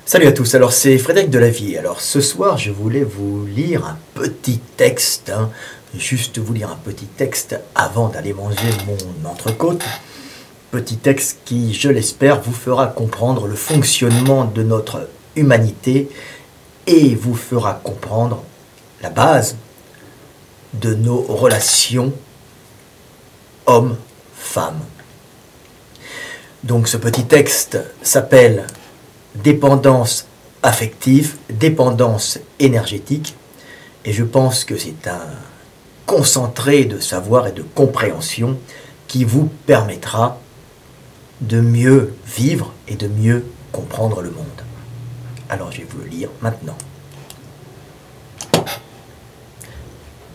Salut à tous, alors c'est Frédéric Delavier. Alors ce soir je voulais vous lire un petit texte, juste vous lire un petit texte avant d'aller manger mon entrecôte. Petit texte qui, je l'espère, vous fera comprendre le fonctionnement de notre humanité et vous fera comprendre la base de nos relations hommes-femmes. Donc ce petit texte s'appelle dépendance affective, dépendance énergétique, et je pense que c'est un concentré de savoir et de compréhension qui vous permettra de mieux vivre et de mieux comprendre le monde. Alors je vais vous le lire maintenant.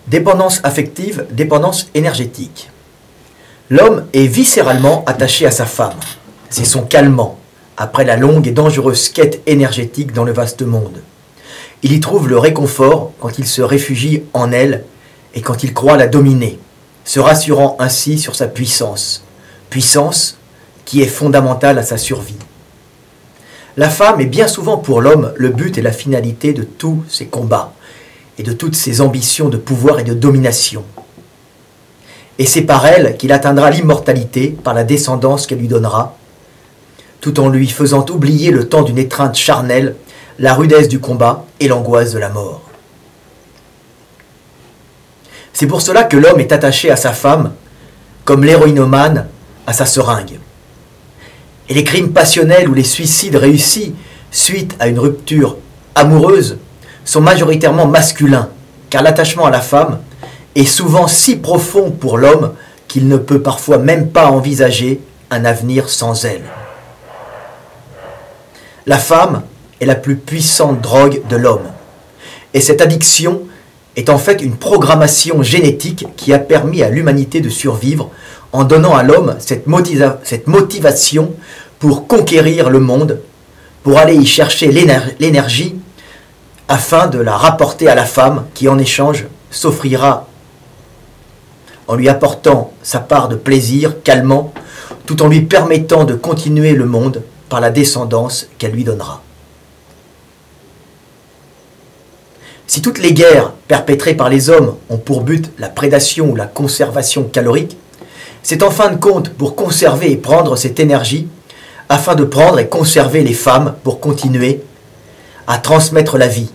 Dépendance affective, dépendance énergétique. L'homme est viscéralement attaché à sa femme. C'est son calmant, après la longue et dangereuse quête énergétique dans le vaste monde. Il y trouve le réconfort quand il se réfugie en elle et quand il croit la dominer, se rassurant ainsi sur sa puissance, puissance qui est fondamentale à sa survie. La femme est bien souvent pour l'homme le but et la finalité de tous ses combats et de toutes ses ambitions de pouvoir et de domination. Et c'est par elle qu'il atteindra l'immortalité par la descendance qu'elle lui donnera, tout en lui faisant oublier le temps d'une étreinte charnelle, la rudesse du combat et l'angoisse de la mort. C'est pour cela que l'homme est attaché à sa femme, comme l'héroïnomane à sa seringue. Et les crimes passionnels ou les suicides réussis suite à une rupture amoureuse sont majoritairement masculins, car l'attachement à la femme est souvent si profond pour l'homme qu'il ne peut parfois même pas envisager un avenir sans elle. La femme est la plus puissante drogue de l'homme. Et cette addiction est en fait une programmation génétique qui a permis à l'humanité de survivre en donnant à l'homme cette motivation pour conquérir le monde, pour aller y chercher l'énergie afin de la rapporter à la femme qui en échange s'offrira en lui apportant sa part de plaisir calmant tout en lui permettant de continuer le monde par la descendance qu'elle lui donnera. Si toutes les guerres perpétrées par les hommes ont pour but la prédation ou la conservation calorique, c'est en fin de compte pour conserver et prendre cette énergie, afin de prendre et conserver les femmes pour continuer à transmettre la vie.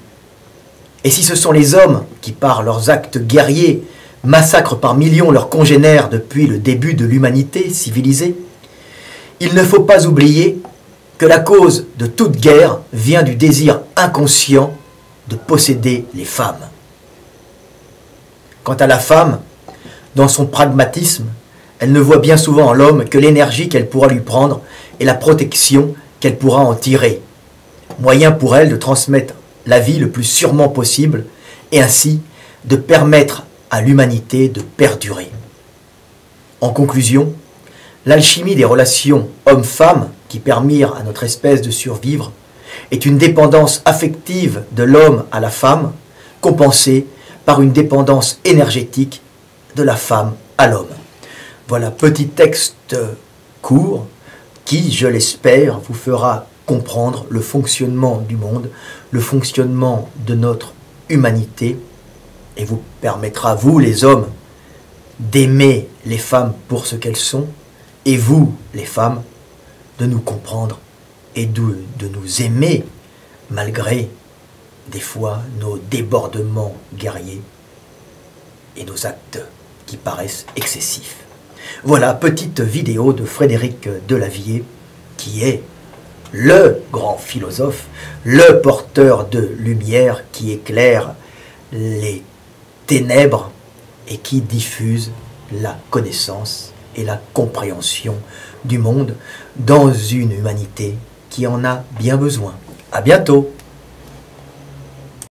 Et si ce sont les hommes qui, par leurs actes guerriers, massacrent par millions leurs congénères depuis le début de l'humanité civilisée, il ne faut pas oublier que la cause de toute guerre vient du désir inconscient de posséder les femmes. Quant à la femme, dans son pragmatisme, elle ne voit bien souvent en l'homme que l'énergie qu'elle pourra lui prendre et la protection qu'elle pourra en tirer, moyen pour elle de transmettre la vie le plus sûrement possible et ainsi de permettre à l'humanité de perdurer. En conclusion, l'alchimie des relations homme-femme qui permirent à notre espèce de survivre est une dépendance affective de l'homme à la femme, compensée par une dépendance énergétique de la femme à l'homme. Voilà, petit texte court qui, je l'espère, vous fera comprendre le fonctionnement du monde, le fonctionnement de notre humanité, et vous permettra, vous les hommes, d'aimer les femmes pour ce qu'elles sont, et vous, les femmes, de nous comprendre et de nous aimer malgré des fois nos débordements guerriers et nos actes qui paraissent excessifs. Voilà, petite vidéo de Frédéric Delavier qui est le grand philosophe, le porteur de lumière qui éclaire les ténèbres et qui diffuse la connaissance et la compréhension du monde dans une humanité qui en a bien besoin. À bientôt!